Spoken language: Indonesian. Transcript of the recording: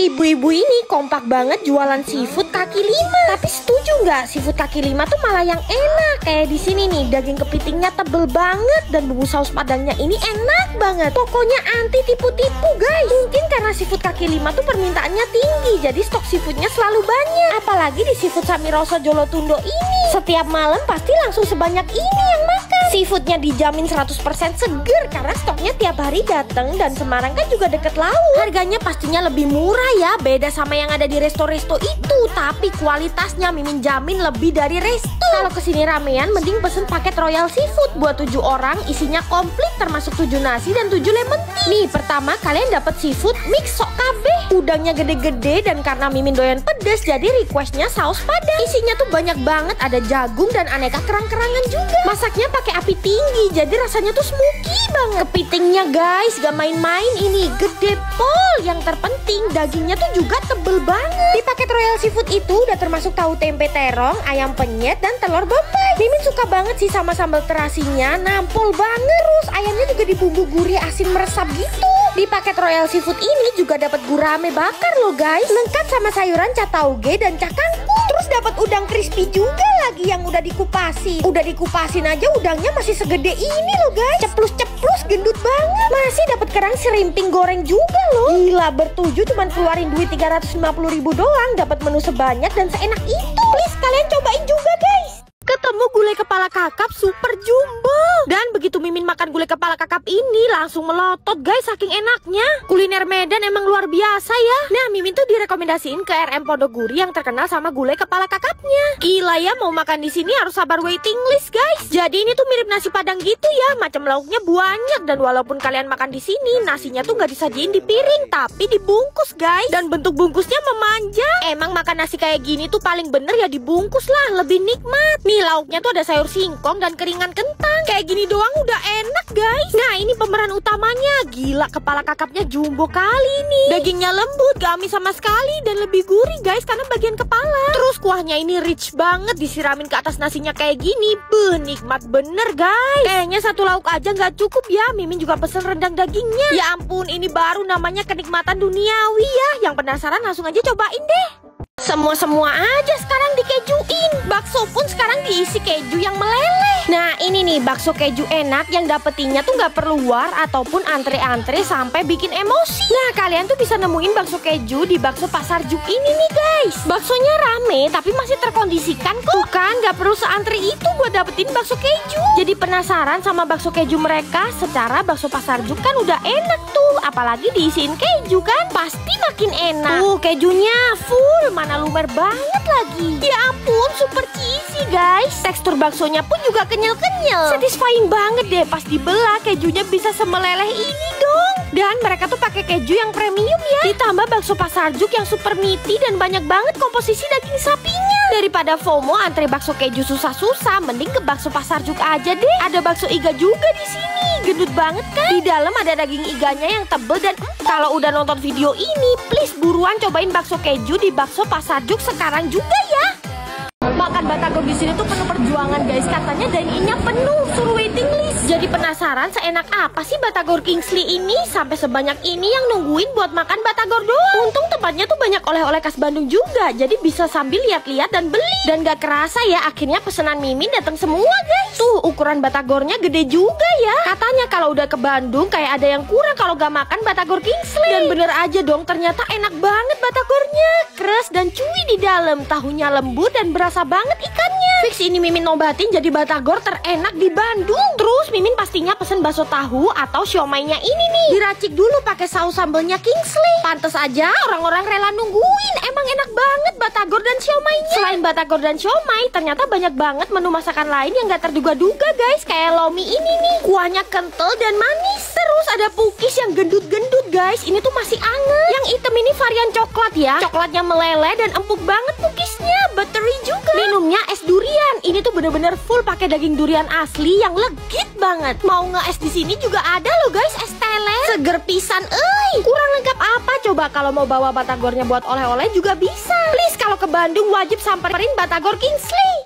Ibu-ibu ini kompak banget jualan seafood kaki lima. Tapi setuju nggak, seafood kaki lima tuh malah yang enak. Kayak di sini nih, daging kepitingnya tebel banget dan bumbu saus padangnya ini enak banget. Pokoknya anti tipu-tipu guys. Mungkin karena seafood kaki lima tuh permintaannya tinggi, jadi stok seafoodnya selalu banyak. Apalagi di seafood Samiroso Jolotundo ini, setiap malam pasti langsung sebanyak ini yang makan. Seafoodnya dijamin 100% seger karena stoknya tiap hari datang, dan Semarang kan juga deket laut. Harganya pastinya lebih murah ya, beda sama yang ada di resto-resto itu. Tapi kualitasnya Mimin jamin lebih dari resto. Kalau kesini ramean, mending pesen paket Royal Seafood buat 7 orang, isinya komplit termasuk 7 nasi dan 7 lemon tea. Nih, pertama kalian dapat seafood mix sok kabeh. Udangnya gede-gede, dan karena Mimin doyan pedes, jadi requestnya saus padang. Isinya tuh banyak banget, ada jagung dan aneka kerang-kerangan juga. Masaknya pakai api tinggi, jadi rasanya tuh smoky banget. Kepitingnya guys, gak main-main ini, gede pol. Yang terpenting, dagingnya tuh juga tebel banget. Di paket Royal Seafood itu udah termasuk tahu tempe terong, ayam penyet, dan telur bombay. Mimin suka banget sih sama sambal terasinya, nampol banget. Terus ayamnya juga dibumbu gurih asin meresap gitu. Di paket Royal Seafood ini juga dapat gurame bakar loh guys, lengkap sama sayuran catauge dan cakangkung. Terus dapat udang crispy juga lagi yang udah dikupasin. Udah dikupasin aja udangnya masih segede ini loh guys. Ceplus-ceplus gendut banget. Masih dapat kerang serimping goreng juga loh. Gila, bertujuh cuman keluarin duit 350.000 doang, dapat menu sebanyak dan seenak itu. Please kalian cobain juga guys. Ketemu gulai kepala kakap super jumbo. Dan begitu Mimin makan gulai kepala kakap ini, langsung melotot guys saking enaknya. Kuliner Medan emang luar biasa ya. Nah, Mimin tuh direkomendasiin ke RM Pondoguri yang terkenal sama gulai kepala kakapnya. Gila ya, mau makan di sini harus sabar waiting list guys. Jadi ini tuh mirip nasi padang gitu ya, macam lauknya banyak. Dan walaupun kalian makan di sini, nasinya tuh nggak disajiin di piring, tapi dibungkus guys. Dan bentuk bungkusnya memanjang. Emang makan nasi kayak gini tuh paling bener ya dibungkus lah, lebih nikmat. Nih, lauknya tuh ada sayur singkong dan keringan kentang. Kayak gini doang udah enak guys. Nah, ini pemeran utamanya. Gila, kepala kakapnya jumbo kali nih. Dagingnya lembut, gak amis sama sekali, dan lebih gurih guys karena bagian kepala. Terus kuahnya ini rich banget, disiramin ke atas nasinya kayak gini. Beuh, nikmat bener guys. Kayaknya satu lauk aja gak cukup ya. Mimin juga pesen rendang dagingnya. Ya ampun, ini baru namanya kenikmatan duniawi ya. Yang penasaran langsung aja cobain deh. Semua aja sekarang dikejuin. Bakso pun sekarang diisi keju yang meleleh. Nah, ini nih bakso keju enak yang dapetinnya tuh nggak perlu war ataupun antre-antre sampai bikin emosi. Nah, kalian tuh bisa nemuin bakso keju di bakso Pasar Juk ini nih guys. Baksonya rame tapi masih terkondisikan kok. Tuh kan, nggak perlu seantri itu buat dapetin bakso keju. Jadi penasaran sama bakso keju mereka? Secara bakso Pasar Juk kan udah enak tuh, apalagi diisiin keju kan, pasti makin enak. Tuh, kejunya full, mana lumer banget lagi. Ya ampun, super cheesy guys. Tekstur baksonya pun juga kenyal-kenyal. Satisfying banget deh pas dibelah, kejunya bisa semeleleh ini dong. Dan mereka tuh pakai keju yang premium ya. Ditambah bakso Pasar Juk yang super meaty dan banyak banget komposisi daging sapinya. Daripada FOMO antre bakso keju susah-susah, mending ke bakso Pasar Juk aja deh. Ada bakso iga juga di sini. Gendut banget kan? Di dalam ada daging iganya yang tebel dan kalau udah nonton video ini, please buruan cobain bakso keju di bakso Pasar Juk sekarang juga ya. Makan batagor di sini tuh penuh perjuangan guys. Katanya dine-in-nya penuh, suruh waiting list. Jadi penasaran seenak apa sih batagor Kingsley ini sampai sebanyak ini yang nungguin buat makan batagor doang. Untung tempatnya tuh banyak oleh-oleh khas Bandung juga, jadi bisa sambil lihat-lihat dan beli. Dan gak kerasa ya, akhirnya pesanan Mimin datang semua guys. Tuh ukuran batagornya gede juga ya. Katanya kalau udah ke Bandung kayak ada yang kurang kalau gak makan batagor Kingsley. Dan bener aja dong, ternyata enak banget batagornya. Keras dan chewy di dalam, tahunya lembut dan berasa banget ikannya. Fix ini Mimin nobatin jadi batagor terenak di Bandung. Terus Mimin pastinya pesen bakso tahu atau siomainya ini nih. Diracik dulu pakai saus sambelnya Kingsley. Pantes aja orang-orang rela nungguin. Emang enak banget batagor dan siomainya. Selain batagor dan siomai, ternyata banyak banget menu masakan lain yang gak terduga-duga guys. Kayak lomi ini nih, kuahnya kental dan manis. Terus ada pukis yang gendut-gendut guys. Ini tuh masih anget. Yang hitam ini varian coklat ya. Coklatnya meleleh dan empuk banget pukisnya. Buttery juga. Minumnya es durian. Ini tuh bener-bener full pakai daging durian asli yang legit banget. Mau nge-es di sini juga ada loh guys, es tele. Seger pisan, kurang lengkap apa coba kalau mau bawa batagornya buat oleh-oleh juga bisa. Please kalau ke Bandung wajib samperin batagor Kingsley.